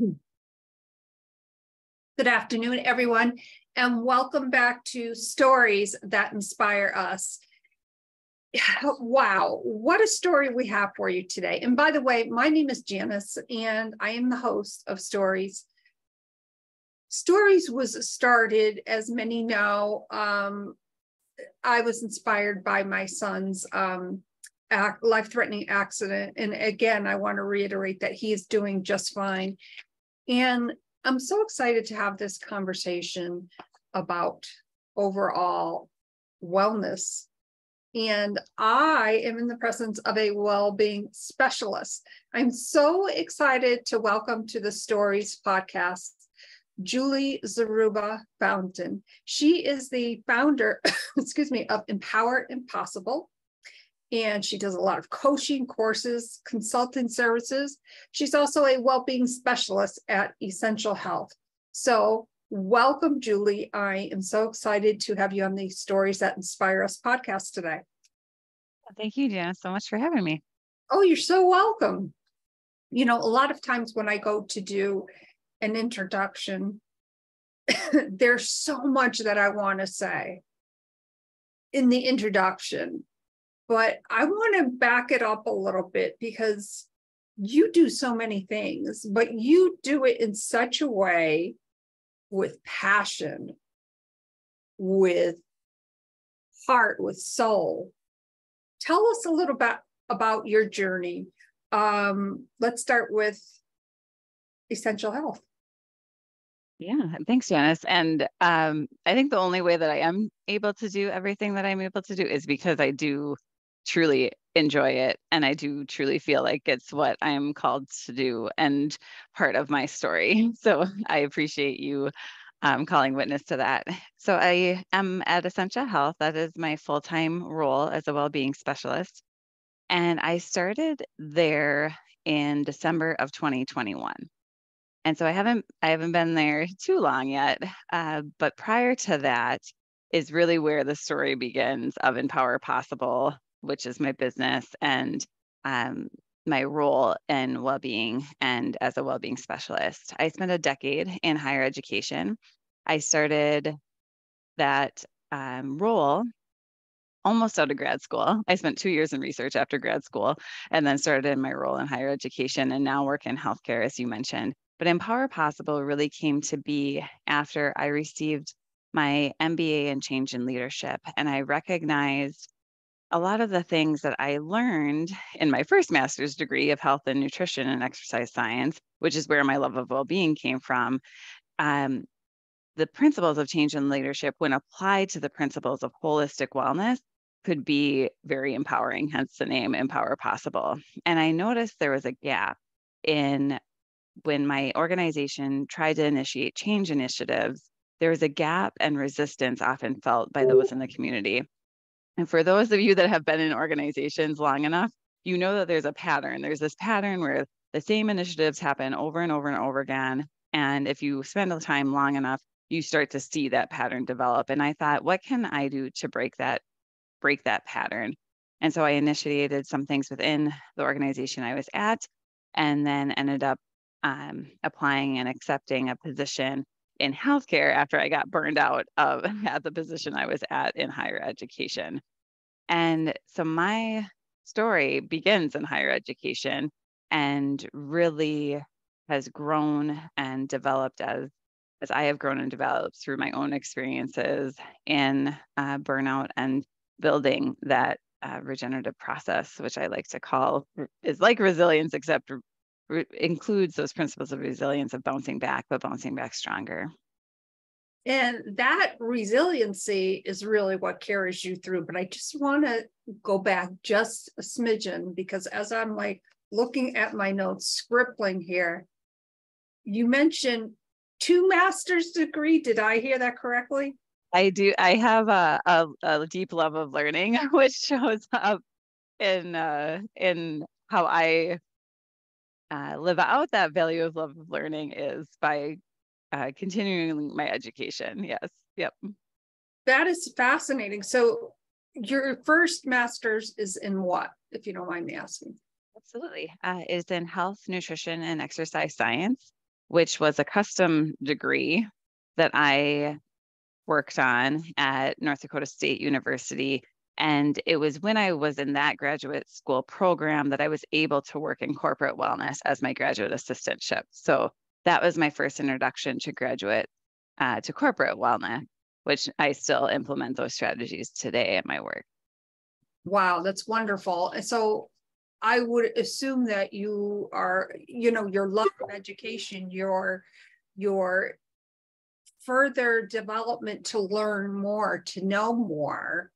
Good afternoon, everyone, and welcome back to Stories That Inspire Us. Wow, what a story we have for you today. And by the way, my name is Janice, and I am the host of Stories. Stories was started, as many know, I was inspired by my son's life-threatening accident. And again, I want to reiterate that he is doing just fine. And I'm so excited to have this conversation about overall wellness. And I am in the presence of a well-being specialist. I'm so excited to welcome to the Stories podcast, Julie Zaruba Foutaine. She is the founder, of Empower Impossible. And she does a lot of coaching courses, consulting services. She's also a well-being specialist at Essentia Health. So welcome, Julie. I am so excited to have you on the Stories That Inspire Us podcast today. Thank you, Janice, so much for having me. Oh, you're so welcome. You know, a lot of times when I go to do an introduction, there's so much that I want to say in the introduction. But I want to back it up a little bit because you do so many things, but you do it in such a way with passion, with heart, with soul. Tell us a little bit about your journey. Let's start with Essentia Health. Yeah, thanks, Janice. And I think the only way that I am able to do everything that I'm able to do is because I do truly enjoy it. And I do truly feel like it's what I'm called to do and part of my story. So I appreciate you calling witness to that. So I am at Essentia Health. That is my full-time role as a well-being specialist. And I started there in December of 2021. And so I haven't been there too long yet. But prior to that is really where the story begins of Empower Possible, which is my business and my role in well-being and as a well-being specialist. I spent a decade in higher education. I started that role almost out of grad school. I spent 2 years in research after grad school and then started in my role in higher education and now work in healthcare, as you mentioned. But Empower Possible really came to be after I received my MBA in change in leadership. And I recognized a lot of the things that I learned in my first master's degree of health and nutrition and exercise science, which is where my love of well-being came from. The principles of change in leadership, when applied to the principles of holistic wellness, could be very empowering, hence the name Empower Possible. And I noticed there was a gap in when my organization tried to initiate change initiatives, there was a gap and resistance often felt by those in the community. And for those of you that have been in organizations long enough, you know that there's a pattern. There's this pattern where the same initiatives happen over and over and over again. And if you spend the time long enough, you start to see that pattern develop. And I thought, what can I do to break that pattern? And so I initiated some things within the organization I was at, and then ended up applying and accepting a position in healthcare after I got burned out at the position I was at in higher education. And so my story begins in higher education and really has grown and developed as I have grown and developed through my own experiences in burnout and building that regenerative process, which I like to call is like resilience, except includes those principles of resilience of bouncing back, but bouncing back stronger. And that resiliency is really what carries you through. But I just want to go back just a smidgen, because as I'm like looking at my notes, scribbling here, you mentioned 2 master's degree. Did I hear that correctly? I do. I have a deep love of learning, which shows up in how I live out that value of love of learning is by continuing my education. Yes. Yep. That is fascinating. So your first master's is in what, if you don't mind me asking? Absolutely. Is in health, nutrition, and exercise science. which was a custom degree that I worked on at North Dakota State University. And it was when I was in that graduate school program that I was able to work in corporate wellness as my graduate assistantship. So that was my first introduction to to corporate wellness, which I still implement those strategies today at my work. Wow, that's wonderful. And so I would assume that you are, your love of education, your further development to learn more, to know more,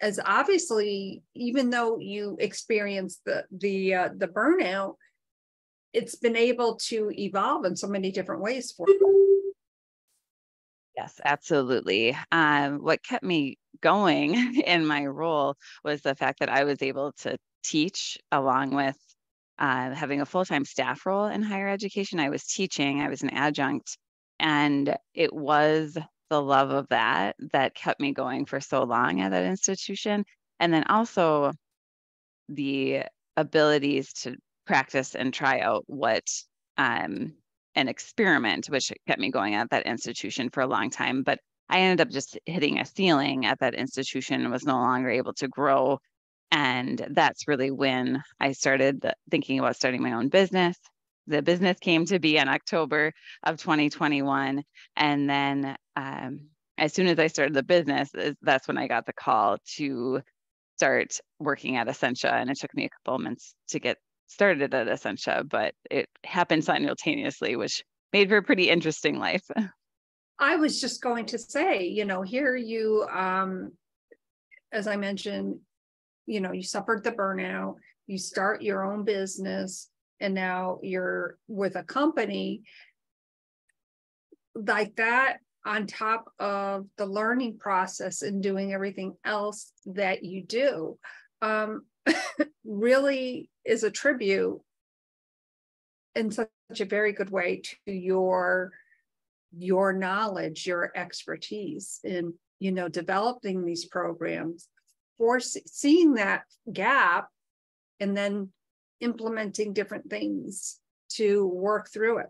as obviously, even though you experienced the burnout, it's been able to evolve in so many different ways for you. Yes, absolutely. What kept me going in my role was the fact that I was able to teach along with having a full-time staff role in higher education. I was teaching, I was an adjunct, and it was the love of that that kept me going for so long at that institution. And then also the abilities to practice and try out what an experiment, which kept me going at that institution for a long time. But I ended up just hitting a ceiling at that institution and was no longer able to grow. And that's really when I started thinking about starting my own business. The business came to be in October of 2021. And then as soon as I started the business, that's when I got the call to start working at Essentia. And it took me a couple of months to get started at Essentia, but it happened simultaneously, which made for a pretty interesting life. I was just going to say, here you, as I mentioned, you suffered the burnout, you start your own business, and now you're with a company like that, on top of the learning process and doing everything else that you do, really is a tribute in such a very good way to your knowledge, your expertise in, developing these programs, for seeing that gap and then implementing different things to work through it.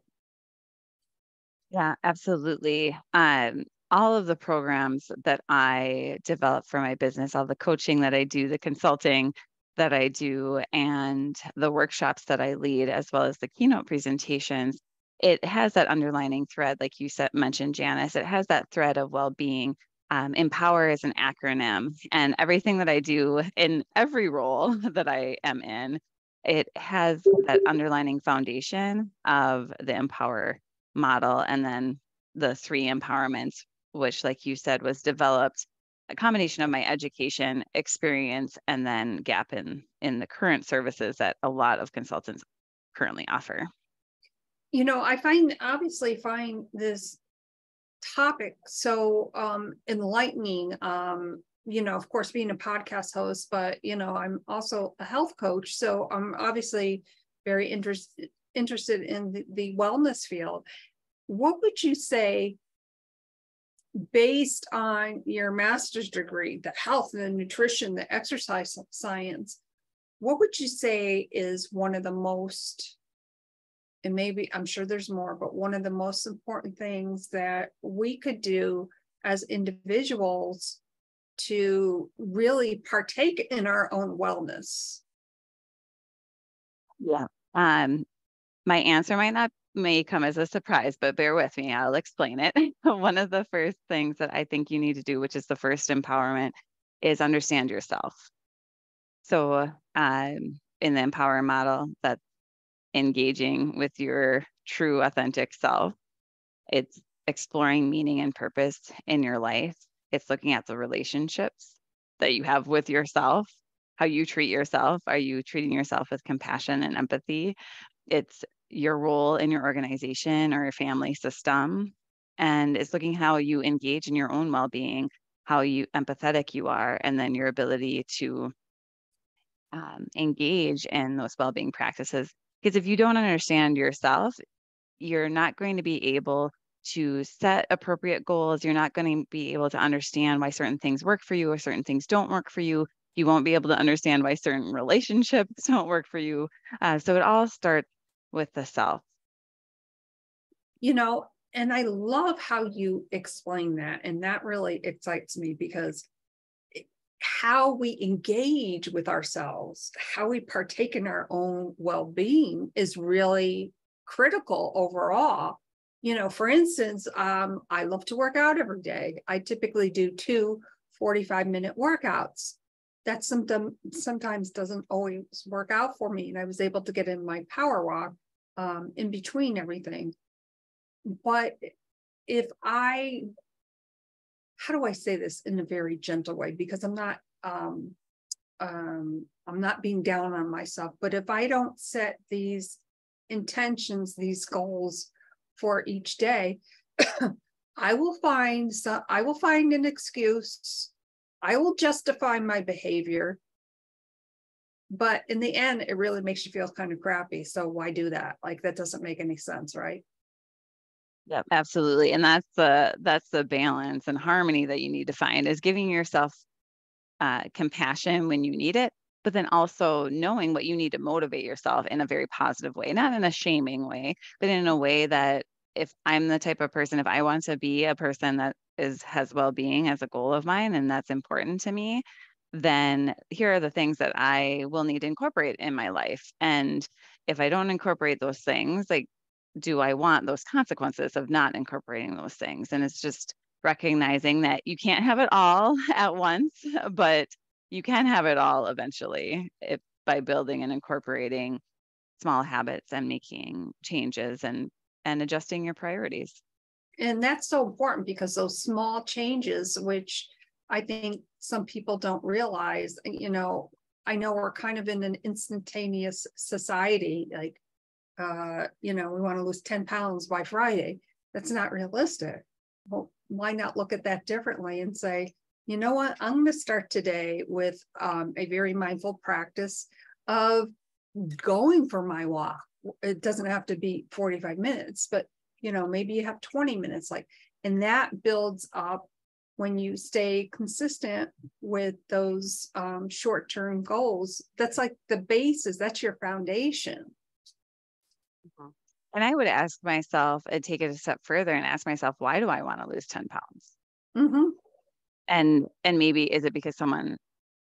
Yeah, absolutely. All of the programs that I develop for my business, all the coaching that I do, the consulting that I do, and the workshops that I lead, as well as the keynote presentations, it has that underlining thread, like you mentioned, Janice. It has that thread of well-being. Empower is an acronym, and everything that I do in every role that I am in, it has that underlining foundation of the Empower model, and then the 3 empowerments, which, like you said, was developed a combination of my education experience and then gap in the current services that a lot of consultants currently offer. I obviously find this topic so enlightening. Of course, being a podcast host, but I'm also a health coach, so I'm obviously very interested in the wellness field. What would you say, based on your master's degree, the health and the nutrition, the exercise science, what would you say is one of the most, and maybe I'm sure there's more, but one of the most important things that we could do as individuals to really partake in our own wellness? Yeah. My answer may come as a surprise, but bear with me. I'll explain it. One of the first things that I think you need to do, which is the first empowerment, is understand yourself. So in the Empower model, that's engaging with your true, authentic self. It's exploring meaning and purpose in your life. It's looking at the relationships that you have with yourself, how you treat yourself. Are you treating yourself with compassion and empathy? It's your role in your organization or your family system. And it's looking how you engage in your own well-being, how empathetic you are, and then your ability to engage in those well-being practices. Because if you don't understand yourself, you're not going to be able to set appropriate goals. You're not going to be able to understand why certain things work for you or certain things don't work for you. You won't be able to understand why certain relationships don't work for you. So it all starts with the self. And I love how you explain that. And that really excites me, because how we engage with ourselves, how we partake in our own well-being is really critical overall. For instance, I love to work out every day. I typically do 2 45-minute workouts. That sometimes doesn't always work out for me. And I was able to get in my power walk in between everything. But how do I say this in a very gentle way? Because I'm not being down on myself, but if I don't set these intentions, these goals for each day, I will find an excuse. I will justify my behavior. But in the end, it really makes you feel kind of crappy. So why do that? Like, that doesn't make any sense, right? Yep, absolutely. And that's the balance and harmony that you need to find, is giving yourself compassion when you need it, but then also knowing what you need to motivate yourself in a very positive way, not in a shaming way, but in a way that, if I'm the type of person, if I want to be a person that has well-being as a goal of mine, and that's important to me, then here are the things that I will need to incorporate in my life. And if I don't incorporate those things, like, do I want those consequences of not incorporating those things? And it's just recognizing that you can't have it all at once, but you can have it all eventually, by building and incorporating small habits and making changes and adjusting your priorities. And that's so important, because those small changes, which I think some people don't realize, I know we're kind of in an instantaneous society. Like, we want to lose 10 pounds by Friday. That's not realistic. Well, why not look at that differently and say, you know what, I'm going to start today with a very mindful practice of going for my walk. It doesn't have to be 45 minutes, but maybe you have 20 minutes, and that builds up when you stay consistent with those short-term goals. That's like the basis, that's your foundation. And I would ask myself, and take it a step further and ask myself, why do I want to lose 10 pounds? Mm-hmm. And maybe, is it because someone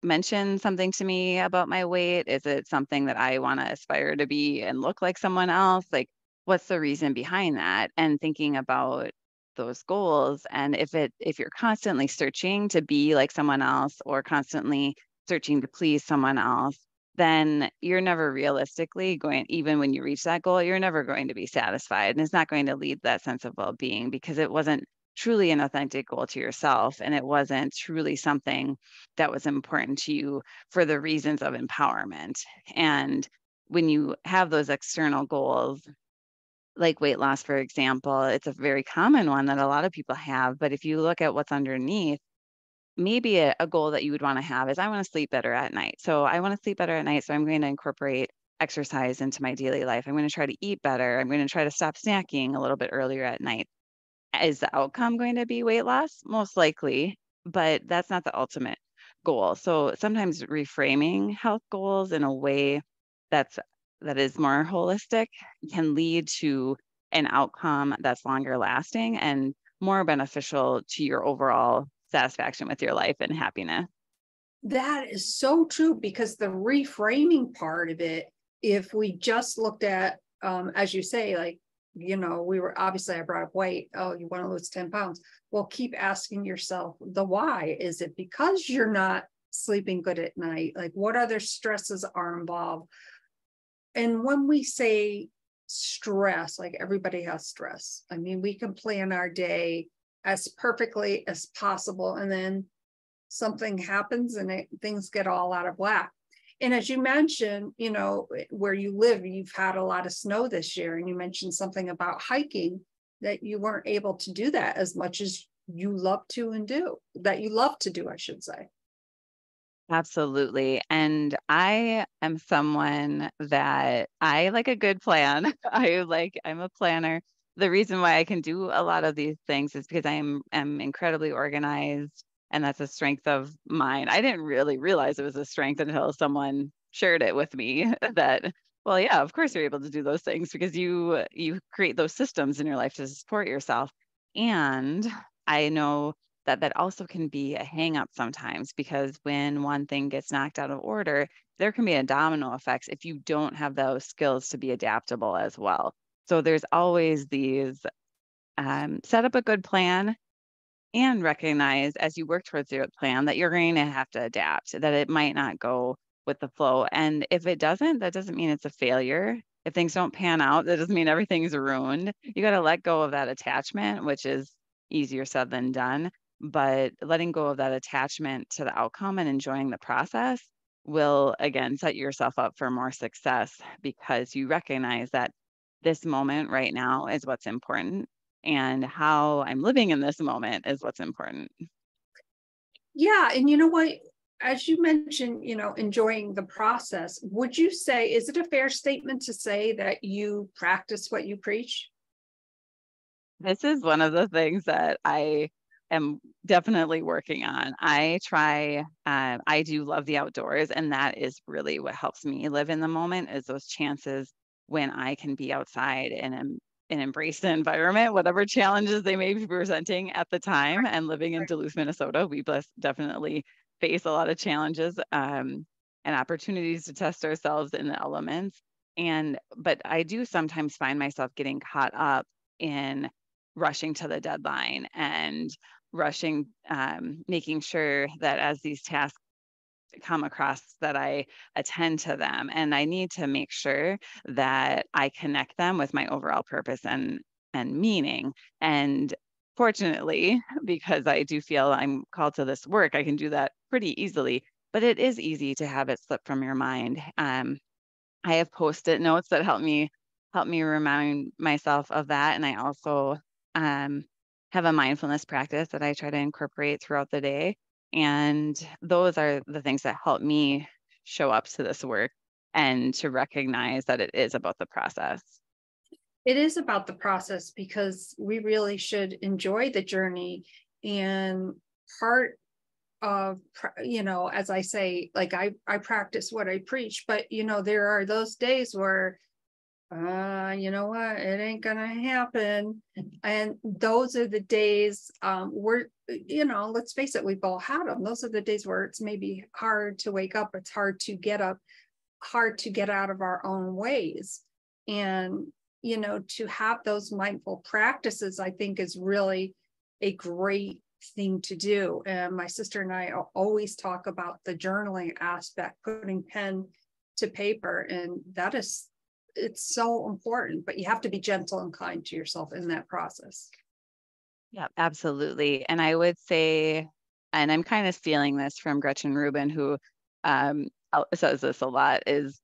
mentioned something to me about my weight? Is it something that I want to aspire to be and look like someone else? Like, what's the reason behind that? And thinking about those goals. And if you're constantly searching to be like someone else, or constantly searching to please someone else, then you're never realistically going, even when you reach that goal, you're never going to be satisfied. And it's not going to lead that sense of well-being, because it wasn't truly an authentic goal to yourself. And it wasn't truly something that was important to you for the reasons of empowerment. And when you have those external goals, like weight loss, for example, it's a very common one that a lot of people have. But if you look at what's underneath, maybe a goal that you would want to have is, I want to sleep better at night. So I want to sleep better at night. So I'm going to incorporate exercise into my daily life. I'm going to try to eat better. I'm going to try to stop snacking a little bit earlier at night. Is the outcome going to be weight loss? Most likely, but that's not the ultimate goal. So sometimes reframing health goals in a way that is more holistic can lead to an outcome that's longer lasting and more beneficial to your overall satisfaction with your life and happiness. That is so true, because the reframing part of it, if we just looked at, as you say, like, we were, obviously I brought up weight. Oh, you want to lose 10 pounds. Well, keep asking yourself the why. Is it because you're not sleeping good at night? Like, what other stresses are involved? And when we say stress, like, everybody has stress. I mean, we can plan our day as perfectly as possible, and then something happens and things get all out of whack. And as you mentioned, where you live, you've had a lot of snow this year, and you mentioned something about hiking, that you weren't able to do that as much as you love to do, I should say. Absolutely. And I am someone that I like a good plan. I'm a planner. The reason why I can do a lot of these things is because I'm incredibly organized, and that's a strength of mine. I didn't really realize it was a strength until someone shared it with me that, Well, yeah, of course you're able to do those things because you create those systems in your life to support yourself. And I know that that also can be a hang up sometimes because when one thing gets knocked out of order, there can be a domino effects if you don't have those skills to be adaptable as well. So there's always these set up a good plan and recognize as you work towards your plan that you're going to have to adapt, that it might not go with the flow. And if it doesn't, that doesn't mean it's a failure. If things don't pan out, that doesn't mean everything's ruined. You got to let go of that attachment, which is easier said than done. But letting go of that attachment to the outcome and enjoying the process will, again, set yourself up for more success because you recognize that this moment right now is what's important and how I'm living in this moment is what's important. Yeah. And you know what? As you mentioned, enjoying the process, would you say, is it a fair statement to say that you practice what you preach? This is one of the things that I am definitely working on. I do love the outdoors, and that is really what helps me live in the moment is those chances when I can be outside and embrace the environment, whatever challenges they may be presenting at the time. And living in Duluth, Minnesota, we definitely face a lot of challenges and opportunities to test ourselves in the elements. But I do sometimes find myself getting caught up in rushing to the deadline and rushing, making sure that as these tasks come across that I attend to them. And I need to make sure that I connect them with my overall purpose and meaning. And fortunately, because I do feel I'm called to this work, I can do that pretty easily. But it is easy to have it slip from your mind. I have post-it notes that help me remind myself of that. And I also um, have a mindfulness practice that I try to incorporate throughout the day. And those are the things that help me show up to this work and to recognize that it is about the process. It is about the process because we really should enjoy the journey. And part of, as I say, like I practice what I preach, but there are those days where you know what, it ain't gonna happen. And those are the days where, let's face it, we've all had them. Those are the days where it's maybe hard to wake up, it's hard to get up, hard to get out of our own ways. And to have those mindful practices, I think is really a great thing to do. And my sister and I always talk about the journaling aspect, putting pen to paper, and it's so important, but you have to be gentle and kind to yourself in that process. Yeah, absolutely. And I would say, and I'm kind of stealing this from Gretchen Rubin, who says this a lot, is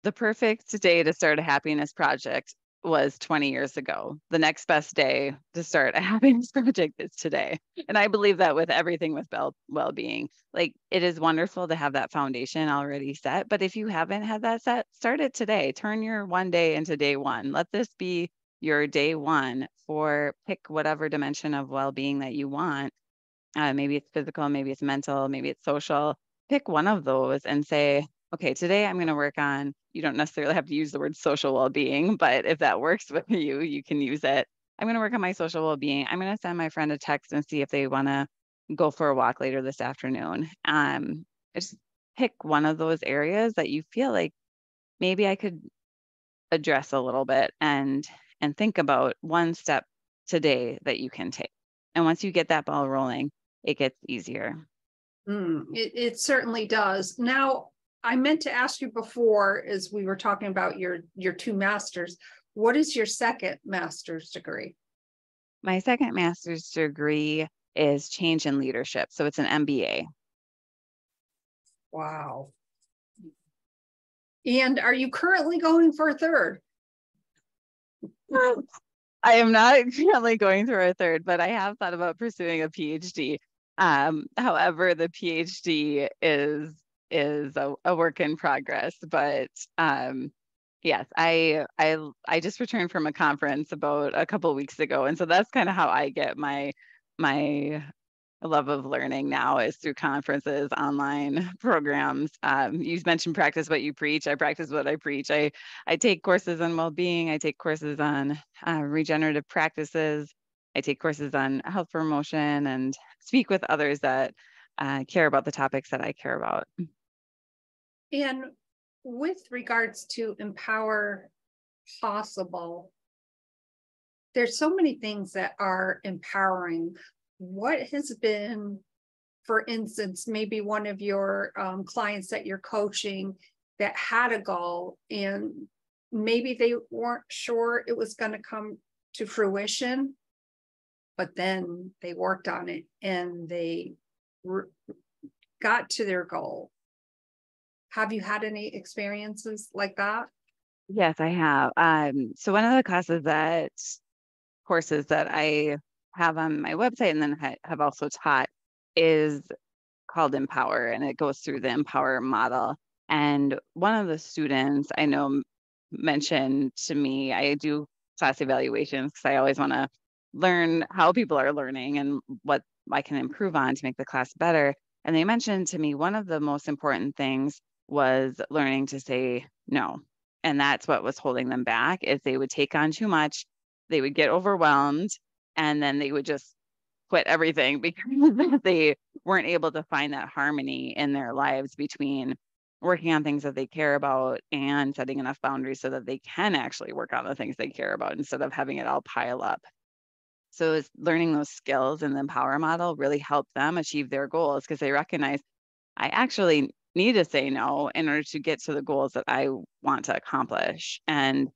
the perfect day to start a happiness project was 20 years ago. The next best day to start a happiness project is today. And I believe that with everything with well-being. Like it is wonderful to have that foundation already set, but if you haven't had that set, start it today. Turn your one day into day one. Let this be your day one for pick whatever dimension of well-being that you want. Maybe it's physical, maybe it's mental, maybe it's social. Pick one of those and say, okay, today I'm going to work on, you don't necessarily have to use the word social well-being, but if that works with you, you can use it. I'm going to work on my social well-being. I'm going to send my friend a text and see if they want to go for a walk later this afternoon. Just pick one of those areas that you feel like maybe I could address a little bit and think about one step today that you can take. And once you get that ball rolling, it gets easier. It certainly does. Now, I meant to ask you before, as we were talking about your two masters, what is your second master's degree? My second master's degree is change in leadership. So it's an MBA. Wow. And are you currently going for a third? I am not currently going through a third, but I have thought about pursuing a PhD. However, the PhD is a work in progress. But yes, I just returned from a conference about a couple of weeks ago, and so that's kind of how I get my love of learning now is through conferences, online programs. You mentioned practice what you preach. I practice what I preach. I take courses on well-being. I take courses on regenerative practices. I take courses on health promotion and speak with others that care about the topics that I care about. And with regards to Empower Possible, there's so many things that are empowering. What has been, for instance, maybe one of your clients that you're coaching that had a goal and maybe they weren't sure it was going to come to fruition, but then they worked on it and they got to their goal. Have you had any experiences like that? Yes, I have. So one of the courses that I have on my website and then have also taught is called Empower, and it goes through the Empower model. And one of the students I know mentioned to me, I do class evaluations because I always want to learn how people are learning and what I can improve on to make the class better. And they mentioned to me one of the most important things was learning to say no. And that's what was holding them back, is they would take on too much, they would get overwhelmed, and then they would just quit everything because they weren't able to find that harmony in their lives between working on things that they care about and setting enough boundaries so that they can actually work on the things they care about instead of having it all pile up. So it's learning those skills in the Empower model really helped them achieve their goals because they recognize I actually need to say no in order to get to the goals that I want to accomplish. And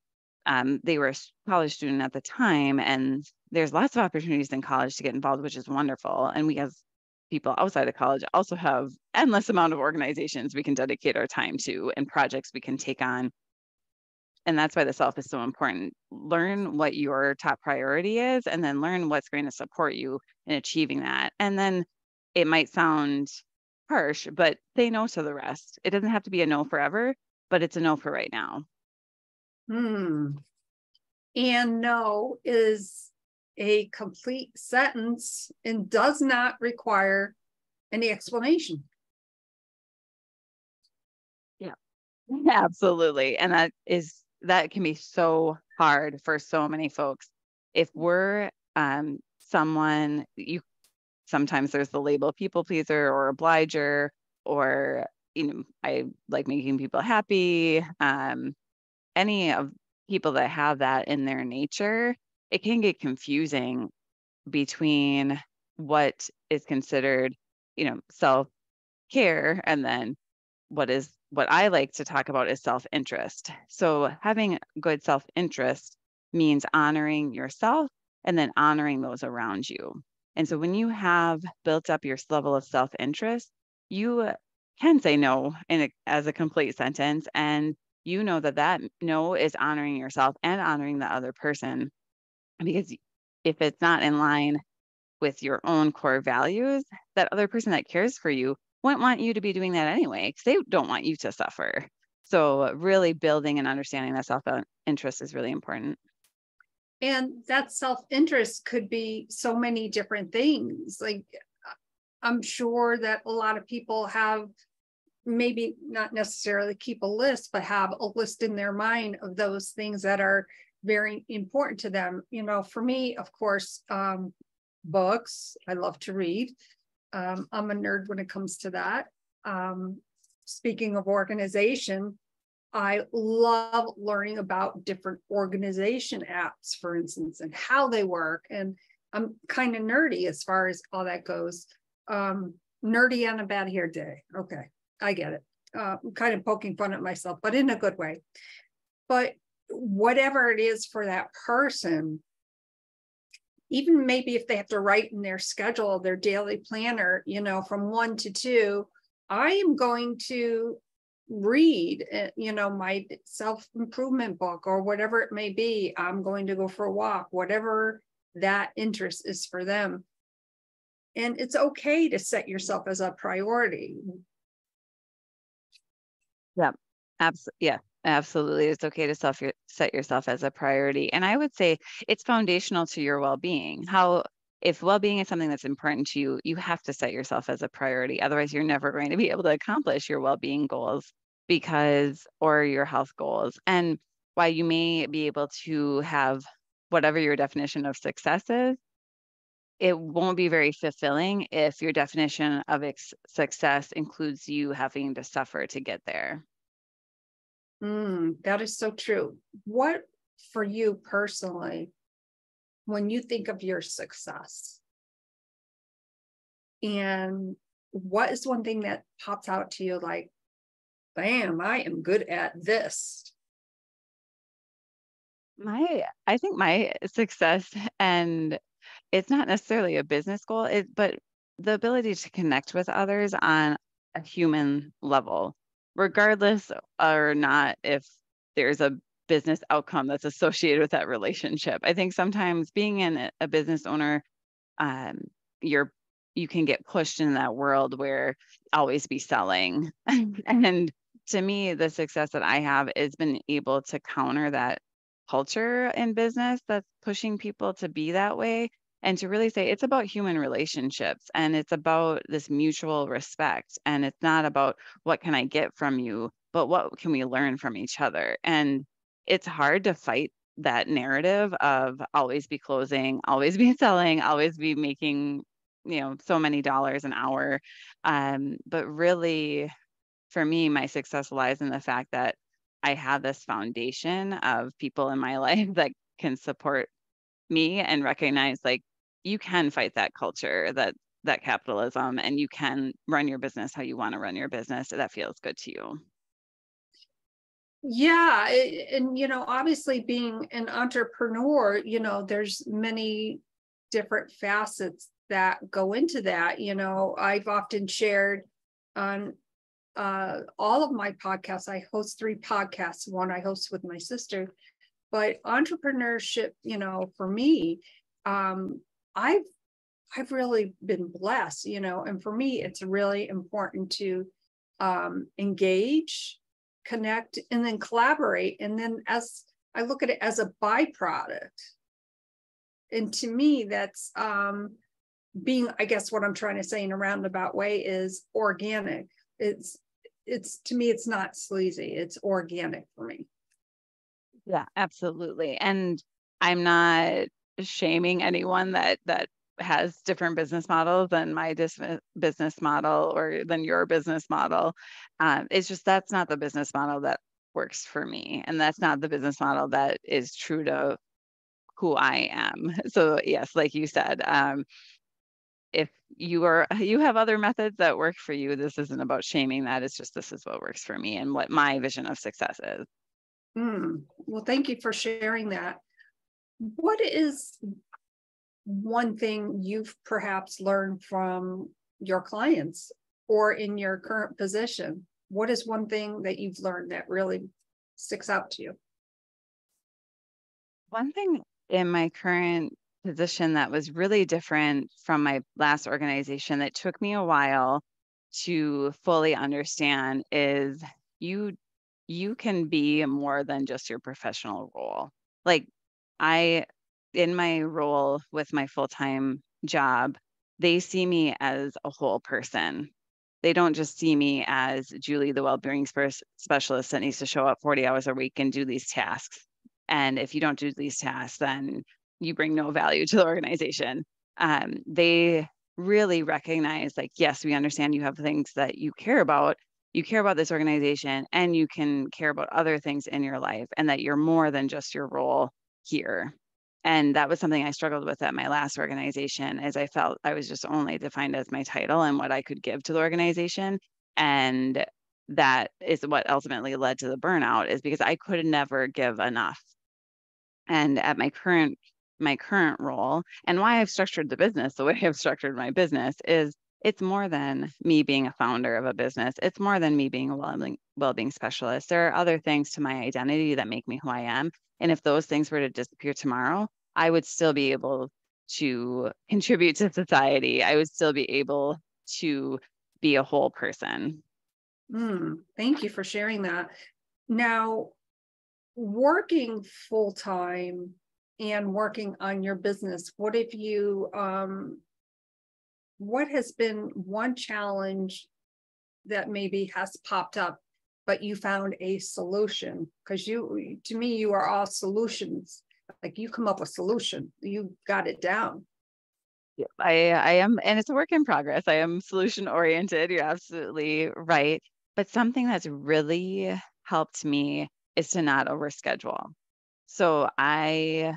they were a college student at the time, and there's lots of opportunities in college to get involved, which is wonderful. And we as people outside of college also have endless amount of organizations we can dedicate our time to and projects we can take on. And that's why the self is so important. Learn what your top priority is, and then learn what's going to support you in achieving that. And then it might sound harsh, but say no to the rest. It doesn't have to be a no forever, but it's a no for right now. And no is a complete sentence and does not require any explanation. Yeah, absolutely. And that can be so hard for so many folks. If we're someone, sometimes there's the label people pleaser or obliger, or I like making people happy. Any of people that have that in their nature, it can get confusing between what is considered, self-care, and then what I like to talk about is self-interest. So having good self-interest means honoring yourself and then honoring those around you. And so when you have built up your level of self-interest, you can say no as a complete sentence. And you know that no is honoring yourself and honoring the other person. Because if it's not in line with your own core values, that other person that cares for you won't want you to be doing that anyway, because they don't want you to suffer. So really building and understanding that self-interest is really important. And that self-interest could be so many different things. Like, I'm sure that a lot of people have, maybe not necessarily keep a list, but have a list in their mind of those things that are very important to them. For me, of course, books. I love to read. I'm a nerd when it comes to that. Speaking of organization, I love learning about different organization apps, for instance, and how they work. And I'm kind of nerdy as far as all that goes. Nerdy on a bad hair day. Okay, I get it. I'm kind of poking fun at myself, but in a good way. But whatever it is for that person, even maybe if they have to write in their schedule, their daily planner, from 1 to 2, I am going to read, my self-improvement book or whatever it may be. I'm going to go for a walk, whatever that interest is for them. And it's okay to set yourself as a priority. Yeah, absolutely. Yeah, absolutely. It's okay to set yourself as a priority. And I would say it's foundational to your well-being. if well-being is something that's important to you, you have to set yourself as a priority. Otherwise, you're never going to be able to accomplish your well-being goals or your health goals. And while you may be able to have whatever your definition of success is, it won't be very fulfilling if your definition of success includes you having to suffer to get there. That is so true. What for you personally, when you think of your success, and what is one thing that pops out to you like, bam, I am good at this? I think my success, and it's not necessarily a business goal, but the ability to connect with others on a human level, regardless or not if there's a business outcome that's associated with that relationship. I think sometimes being a business owner, um, you're you can get pushed in that world where always be selling. And to me, the success that I have is been able to counter that culture in business that's pushing people to be that way, and to really say it's about human relationships, and it's about this mutual respect, and it's not about what can I get from you, but what can we learn from each other. And it's hard to fight that narrative of always be closing, always be selling, always be making, so many dollars an hour. But really, for me, my success lies in the fact that I have this foundation of people in my life that can support me and recognize, like, you can fight that culture, that capitalism, and you can run your business how you want to run your business that feels good to you. Yeah. And, obviously being an entrepreneur, there's many different facets that go into that. I've often shared on all of my podcasts. I host 3 podcasts. One I host with my sister, but entrepreneurship, for me, I've really been blessed, and for me, it's really important to engage, connect, and then collaborate. And then as I look at it as a byproduct, and to me, that's being, I guess what I'm trying to say in a roundabout way is organic. It's to me, it's not sleazy. It's organic for me. Yeah, absolutely. And I'm not shaming anyone that has different business models than my business model or than your business model. It's just that's not the business model that works for me, and that's not the business model that is true to who I am. So yes, like you said, if you have other methods that work for you, this isn't about shaming that. It's just this is what works for me and what my vision of success is. Well, thank you for sharing that. What is one thing you've perhaps learned from your clients or in your current position? What is one thing that you've learned that really sticks out to you? One thing in my current position that was really different from my last organization that took me a while to fully understand is you can be more than just your professional role. Like in my role with my full-time job, they see me as a whole person. They don't just see me as Julie, the well-being specialist that needs to show up 40 hours a week and do these tasks. And if you don't do these tasks, then you bring no value to the organization. They really recognize, like, yes, we understand you have things that you care about. You care about this organization, and you can care about other things in your life, and that you're more than just your role here. And that was something I struggled with at my last organization, as I felt I was just only defined as my title and what I could give to the organization. And that is what ultimately led to the burnout, is because I could never give enough. And at my current role, and why I've structured the business the way I've structured my business, is it's more than me being a founder of a business. It's more than me being a well-being specialist. There are other things to my identity that make me who I am. And if those things were to disappear tomorrow, I would still be able to contribute to society. I would still be able to be a whole person. Thank you for sharing that. Now, working full-time and working on your business, what have you, what has been one challenge that maybe has popped up, but you found a solution? Because you, to me, you are all solutions. Like you come up with a solution, you got it down. Yeah, I am, and it's a work in progress. I am solution oriented. You're absolutely right. But something that's really helped me is to not overschedule. So I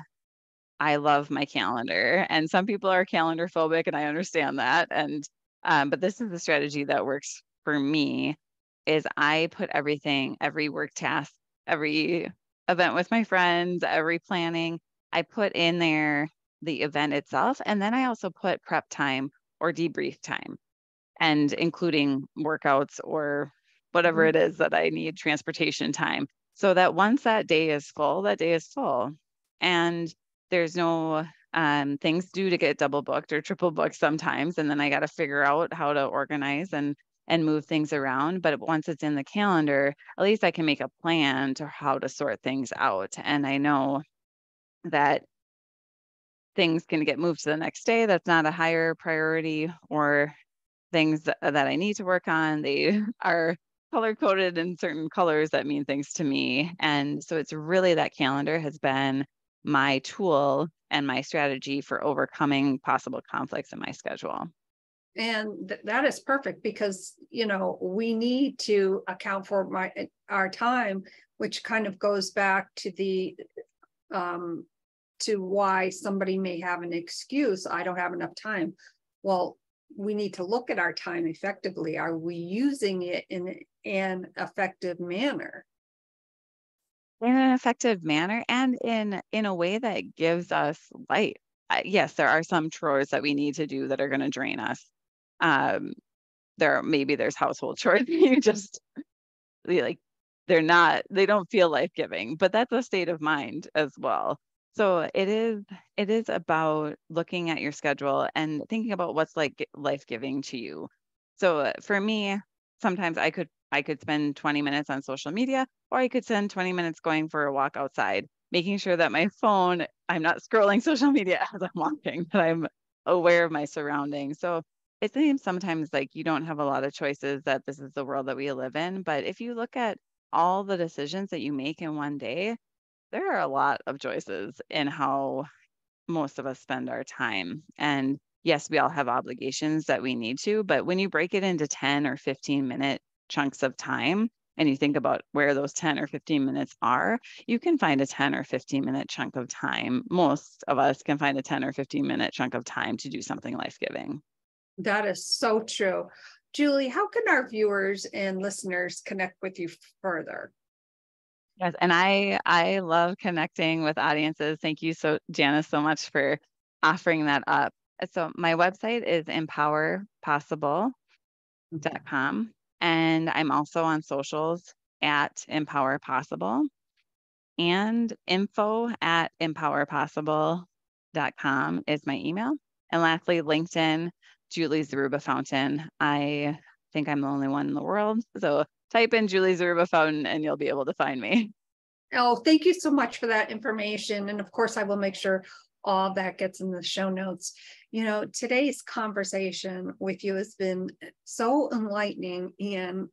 love my calendar, and some people are calendar phobic, and I understand that. And but this is the strategy that works for me. Is I put everything, every work task, every event with my friends, every planning, I put in there the event itself, and then I also put prep time or debrief time, and including workouts or whatever Mhm. it is that I need, transportation time, so that once that day is full, that day is full. And there's no things due to get double booked or triple booked sometimes. And then I got to figure out how to organize and move things around. But once it's in the calendar, at least I can make a plan to how to sort things out. And I know that things can get moved to the next day. That's not a higher priority, or things that I need to work on. They are color coded in certain colors that mean things to me. And so it's really, that calendar has been my tool and my strategy for overcoming possible conflicts in my schedule. And that is perfect because, you know, we need to account for our time, which kind of goes back to the to why somebody may have an excuse. I don't have enough time. Well, we need to look at our time effectively. Are we using it in an effective manner? In an effective manner, and in a way that gives us light. Yes, there are some chores that we need to do that are going to drain us. Um, there's household chores you just like, they don't feel life-giving, but that's a state of mind as well. So it is about looking at your schedule and thinking about what's like life-giving to you. So for me, sometimes I could spend 20 minutes on social media, or I could spend 20 minutes going for a walk outside, making sure that I'm not scrolling social media as I'm walking, that I'm aware of my surroundings. So it seems sometimes like you don't have a lot of choices, that this is the world that we live in. But if you look at all the decisions that you make in one day, there are a lot of choices in how most of us spend our time. And yes, we all have obligations that we need to, but when you break it into 10 or 15-minute chunks of time, and you think about where those 10 or 15 minutes are, you can find a 10 or 15-minute chunk of time. Most of us can find a 10 or 15-minute chunk of time to do something life-giving. That is so true. Julie, how can our viewers and listeners connect with you further? Yes, and I love connecting with audiences. Thank you so, Janice, so much for offering that up. So my website is empowerpossible.com, and I'm also on socials at Empower Possible, and info@empowerpossible.com is my email. And lastly, LinkedIn, Julie Zaruba Fountaine. I think I'm the only one in the world. So type in Julie Zaruba Fountaine and you'll be able to find me. Oh, thank you so much for that information. And of course, I will make sure all that gets in the show notes. You know, today's conversation with you has been so enlightening, and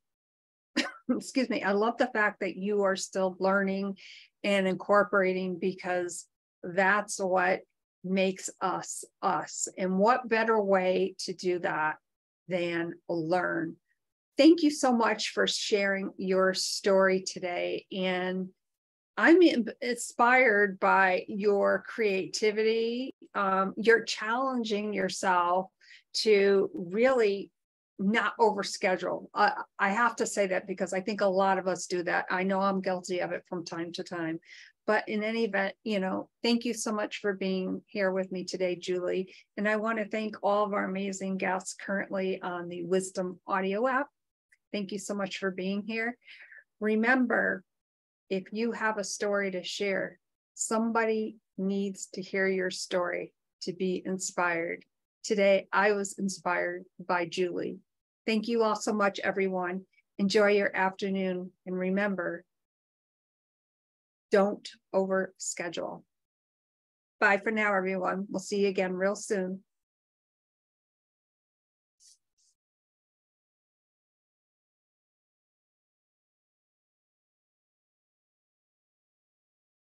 excuse me, I love the fact that you are still learning and incorporating, because that's what makes us us. And what better way to do that than learn? Thank you so much for sharing your story today. And I'm inspired by your creativity. You're challenging yourself to really not overschedule. I have to say that because I think a lot of us do that. I know I'm guilty of it from time to time. But in any event, you know, thank you so much for being here with me today, Julie. And I want to thank all of our amazing guests currently on the Wisdom Audio app. Thank you so much for being here. Remember, if you have a story to share, somebody needs to hear your story to be inspired. Today, I was inspired by Julie. Thank you all so much, everyone. Enjoy your afternoon. And remember, don't overschedule. Bye for now, everyone. We'll see you again real soon.